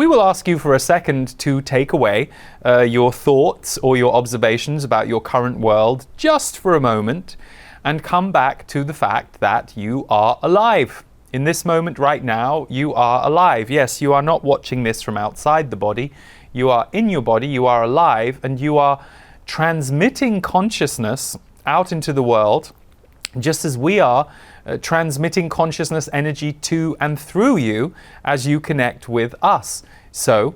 we will ask you for a second to take away your thoughts or your observations about your current world just for a moment and come back to the fact that you are alive. In this moment right now, you are alive. Yes, you are not watching this from outside the body. You are in your body, you are alive, and you are transmitting consciousness out into the world, just as we are transmitting consciousness energy to and through you as you connect with us. So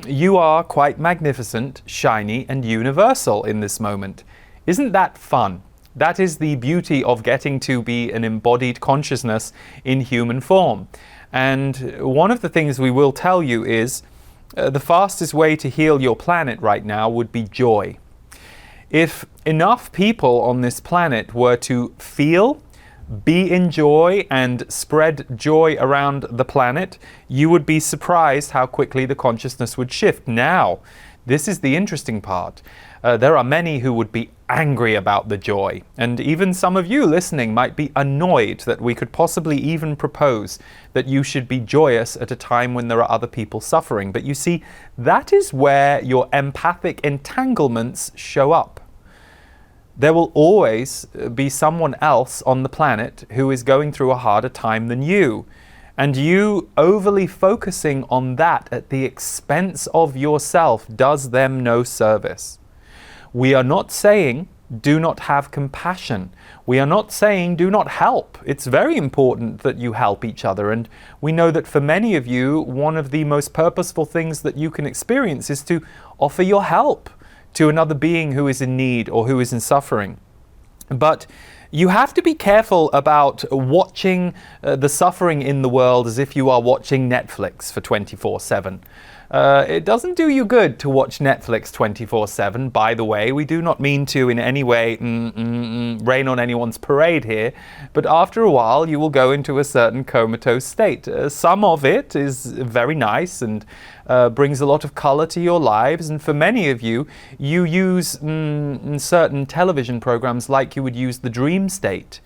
you are quite magnificent, shiny, and universal in this moment. Isn't that fun? That is the beauty of getting to be an embodied consciousness in human form. And one of the things we will tell you is the fastest way to heal your planet right now would be joy. If enough people on this planet were to feel, be in joy, and spread joy around the planet, you would be surprised how quickly the consciousness would shift. Now, this is the interesting part. There are many who would be angry about the joy, and even some of you listening might be annoyed that we could possibly even propose that you should be joyous at a time when there are other people suffering. But you see, that is where your empathic entanglements show up. There will always be someone else on the planet who is going through a harder time than you. And you overly focusing on that at the expense of yourself does them no service. We are not saying do not have compassion. We are not saying do not help. It's very important that you help each other. And we know that for many of you, one of the most purposeful things that you can experience is to offer your help to another being who is in need or who is in suffering. But you have to be careful about watching the suffering in the world as if you are watching Netflix for 24/7. It doesn't do you good to watch Netflix 24/7, by the way. We do not mean to in any way rain on anyone's parade here, but after a while you will go into a certain comatose state. Some of it is very nice and brings a lot of color to your lives, and for many of you, you use certain television programs like you would use the dream state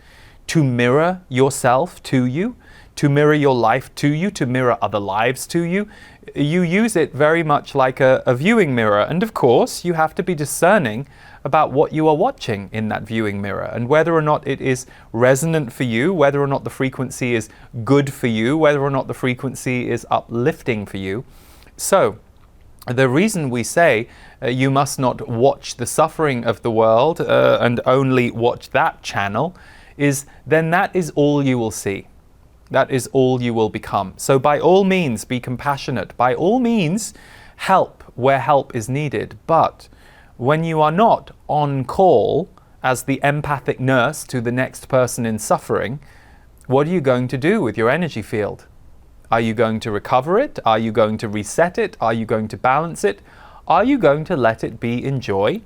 to mirror yourself to you, to mirror your life to you, to mirror other lives to you. You use it very much like a viewing mirror. And of course, you have to be discerning about what you are watching in that viewing mirror and whether or not it is resonant for you, whether or not the frequency is good for you, whether or not the frequency is uplifting for you. So, the reason we say you must not watch the suffering of the world and only watch that channel is then that is all you will see. That is all you will become. So by all means, be compassionate. By all means, help where help is needed. But when you are not on call as the empathic nurse to the next person in suffering, what are you going to do with your energy field? Are you going to recover it? Are you going to reset it? Are you going to balance it? Are you going to let it be in joy?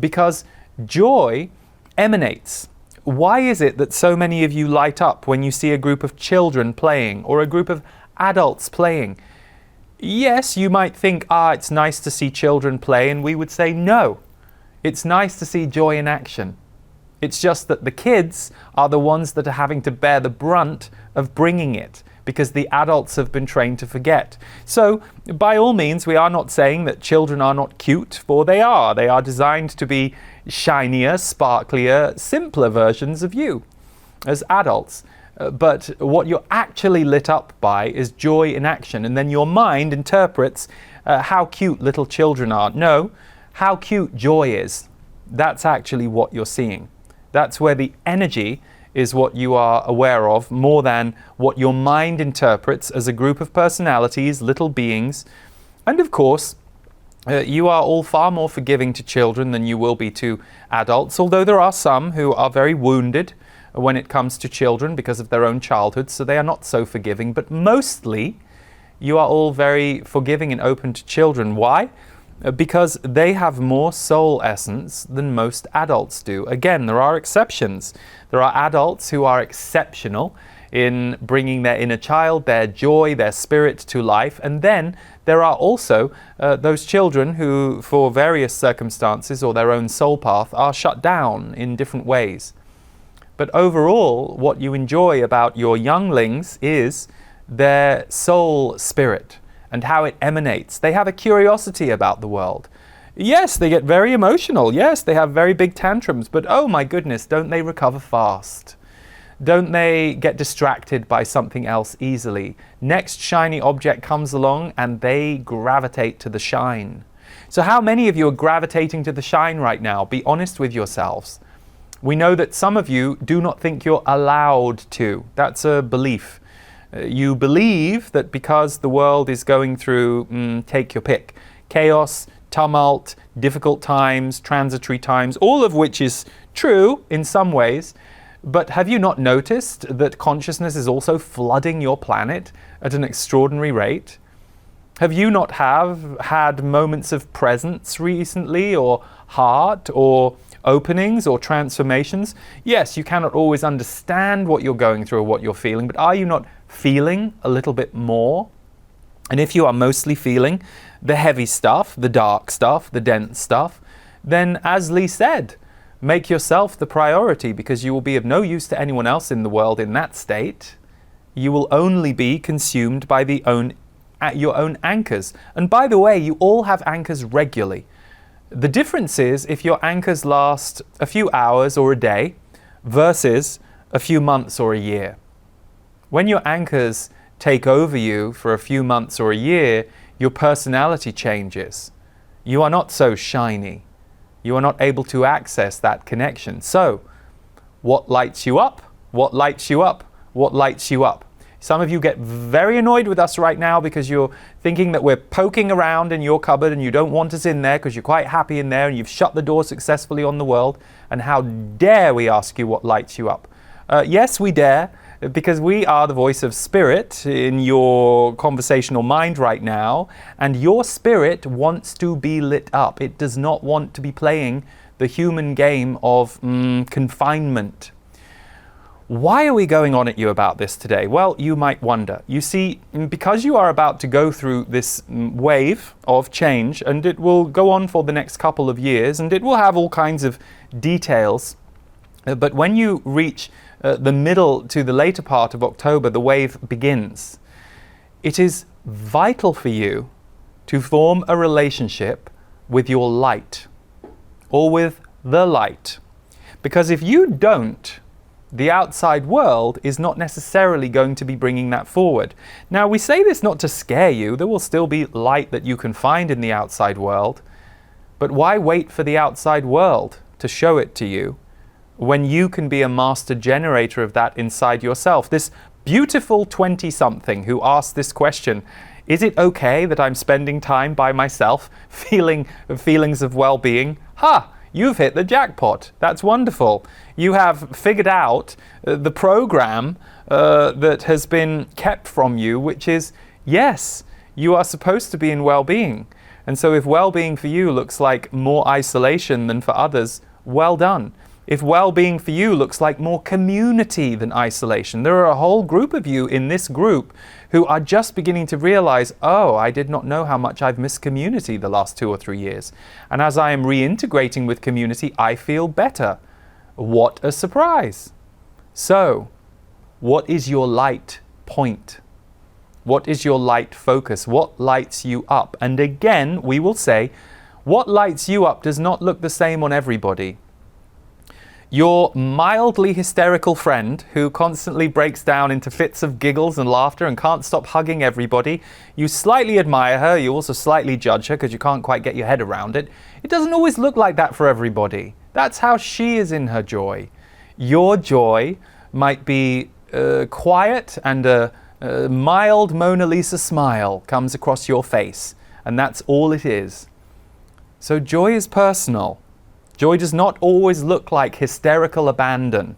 Because joy emanates. Why is it that so many of you light up when you see a group of children playing or a group of adults playing? Yes, you might think, it's nice to see children play, and we would say no. It's nice to see joy in action. It's just that the kids are the ones that are having to bear the brunt of bringing it, because the adults have been trained to forget. So, by all means, we are not saying that children are not cute, for they are. They are designed to be shinier, sparklier, simpler versions of you as adults. But what you're actually lit up by is joy in action, and then your mind interprets how cute little children are. No, how cute joy is. That's actually what you're seeing. That's where the energy is what you are aware of, more than what your mind interprets as a group of personalities, little beings. And of course, you are all far more forgiving to children than you will be to adults, although there are some who are very wounded when it comes to children because of their own childhood, so they are not so forgiving. But mostly, you are all very forgiving and open to children. Why? Because they have more soul essence than most adults do. Again, there are exceptions. There are adults who are exceptional in bringing their inner child, their joy, their spirit to life. And then there are also those children who, for various circumstances or their own soul path, are shut down in different ways. But overall, what you enjoy about your younglings is their soul spirit and how it emanates. They have a curiosity about the world. Yes, they get very emotional. Yes, they have very big tantrums, but oh my goodness, don't they recover fast? Don't they get distracted by something else easily? Next shiny object comes along and they gravitate to the shine. So how many of you are gravitating to the shine right now? Be honest with yourselves. We know that some of you do not think you're allowed to. That's a belief. You believe that because the world is going through, take your pick, chaos, tumult, difficult times, transitory times, all of which is true in some ways. But have you not noticed that consciousness is also flooding your planet at an extraordinary rate? Have you not had moments of presence recently, or heart, or openings, or transformations? Yes, you cannot always understand what you're going through or what you're feeling, but are you not feeling a little bit more? And if you are mostly feeling the heavy stuff, the dark stuff, the dense stuff, then as Lee said, make yourself the priority, because you will be of no use to anyone else in the world in that state. You will only be consumed by your own anchors. And by the way, you all have anchors regularly. The difference is if your anchors last a few hours or a day versus a few months or a year. When your anchors take over you for a few months or a year, your personality changes. You are not so shiny. You are not able to access that connection. So, what lights you up? What lights you up? What lights you up? Some of you get very annoyed with us right now because you're thinking that we're poking around in your cupboard and you don't want us in there because you're quite happy in there and you've shut the door successfully on the world. And how dare we ask you what lights you up? Yes, we dare, because we are the voice of spirit in your conversational mind right now, and your spirit wants to be lit up. It does not want to be playing the human game of confinement. Why are we going on at you about this today? Well, you might wonder. You see, because you are about to go through this wave of change, and it will go on for the next couple of years, and it will have all kinds of details, but when you reach the middle to the later part of October, the wave begins. It is vital for you to form a relationship with your light, or with the light. Because if you don't, the outside world is not necessarily going to be bringing that forward. Now, we say this not to scare you. There will still be light that you can find in the outside world. But why wait for the outside world to show it to you when you can be a master generator of that inside yourself? This beautiful 20-something who asked this question, is it okay that I'm spending time by myself, feeling feelings of well-being? You've hit the jackpot. That's wonderful. You have figured out the program that has been kept from you, which is, yes, you are supposed to be in well-being. And so if well-being for you looks like more isolation than for others, well done. If well-being for you looks like more community than isolation, there are a whole group of you in this group who are just beginning to realize, oh, I did not know how much I've missed community the last 2 or 3 years. And as I am reintegrating with community, I feel better. What a surprise. So, what is your light point? What is your light focus? What lights you up? And again, we will say, what lights you up does not look the same on everybody. Your mildly hysterical friend who constantly breaks down into fits of giggles and laughter and can't stop hugging everybody, you slightly admire her, you also slightly judge her because you can't quite get your head around it. It doesn't always look like that for everybody. That's how she is in her joy. Your joy might be quiet, and a mild Mona Lisa smile comes across your face, and that's all it is. So joy is personal. Joy does not always look like hysterical abandon.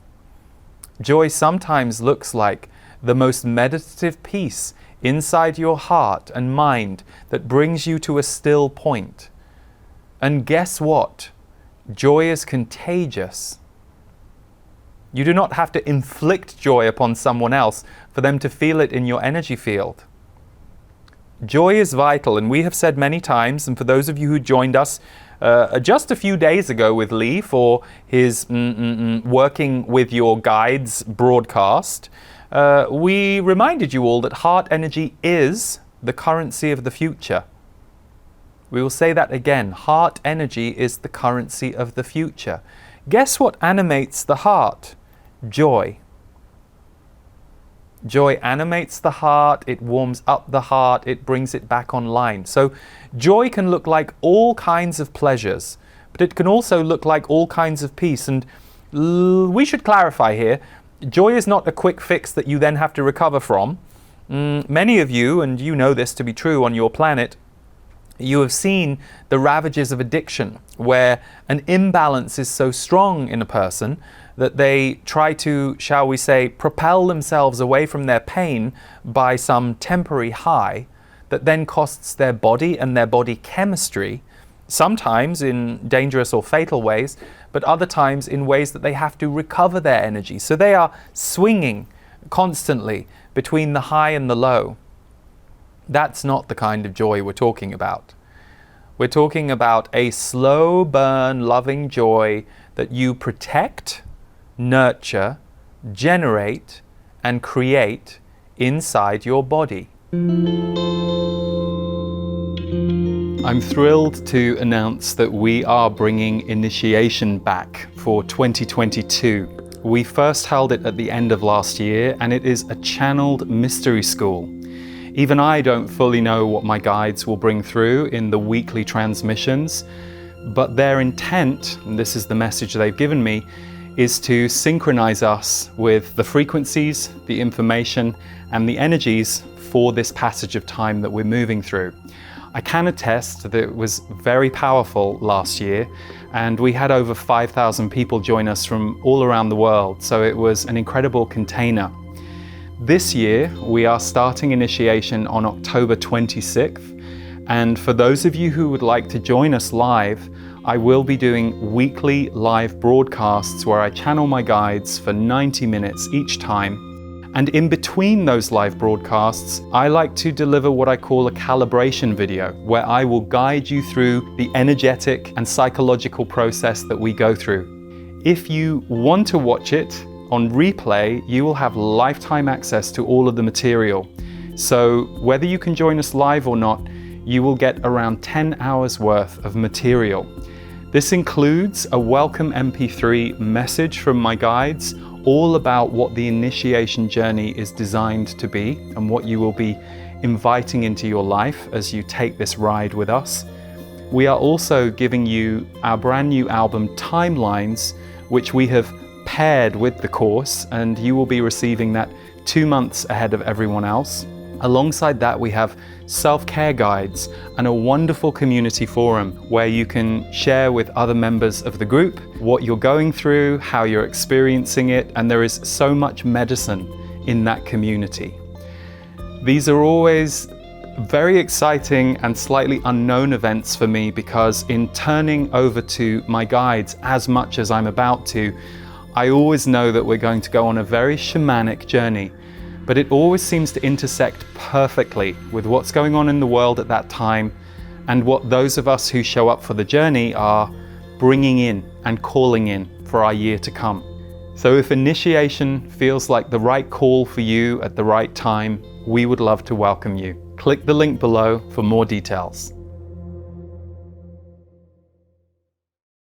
Joy sometimes looks like the most meditative peace inside your heart and mind that brings you to a still point. And guess what? Joy is contagious. You do not have to inflict joy upon someone else for them to feel it in your energy field. Joy is vital, and we have said many times, and for those of you who joined us just a few days ago with Lee for his Working with Your Guides broadcast, we reminded you all that heart energy is the currency of the future. We will say that again. Heart energy is the currency of the future. Guess what animates the heart? Joy. Joy animates the heart, it warms up the heart, it brings it back online. So joy can look like all kinds of pleasures, but it can also look like all kinds of peace. And we should clarify here, joy is not a quick fix that you then have to recover from. Many of you, and you know this to be true on your planet, you have seen the ravages of addiction, where an imbalance is so strong in a person that they try to, shall we say, propel themselves away from their pain by some temporary high that then costs their body and their body chemistry, sometimes in dangerous or fatal ways, but other times in ways that they have to recover their energy. So they are swinging constantly between the high and the low. That's not the kind of joy we're talking about. We're talking about a slow burn, loving joy that you protect, nurture, generate, and create inside your body. I'm thrilled to announce that we are bringing initiation back for 2022. We first held it at the end of last year, and it is a channeled mystery school. Even I don't fully know what my guides will bring through in the weekly transmissions, but their intent, and this is the message they've given me, is to synchronize us with the frequencies, the information, and the energies for this passage of time that we're moving through. I can attest that it was very powerful last year, and we had over 5,000 people join us from all around the world, so it was an incredible container. This year, we are starting initiation on October 26th, and for those of you who would like to join us live, I will be doing weekly live broadcasts where I channel my guides for 90 minutes each time. And in between those live broadcasts, I like to deliver what I call a calibration video, where I will guide you through the energetic and psychological process that we go through. If you want to watch it on replay, you will have lifetime access to all of the material. So whether you can join us live or not, you will get around 10 hours worth of material. This includes a welcome MP3 message from my guides, all about what the initiation journey is designed to be and what you will be inviting into your life as you take this ride with us. We are also giving you our brand new album Timelines, which we have paired with the course, and you will be receiving that 2 months ahead of everyone else. Alongside that, we have self-care guides and a wonderful community forum where you can share with other members of the group what you're going through, how you're experiencing it, and there is so much medicine in that community. These are always very exciting and slightly unknown events for me, because in turning over to my guides as much as I'm about to, I always know that we're going to go on a very shamanic journey, but it always seems to intersect perfectly with what's going on in the world at that time and what those of us who show up for the journey are bringing in and calling in for our year to come. So if initiation feels like the right call for you at the right time, we would love to welcome you. Click the link below for more details.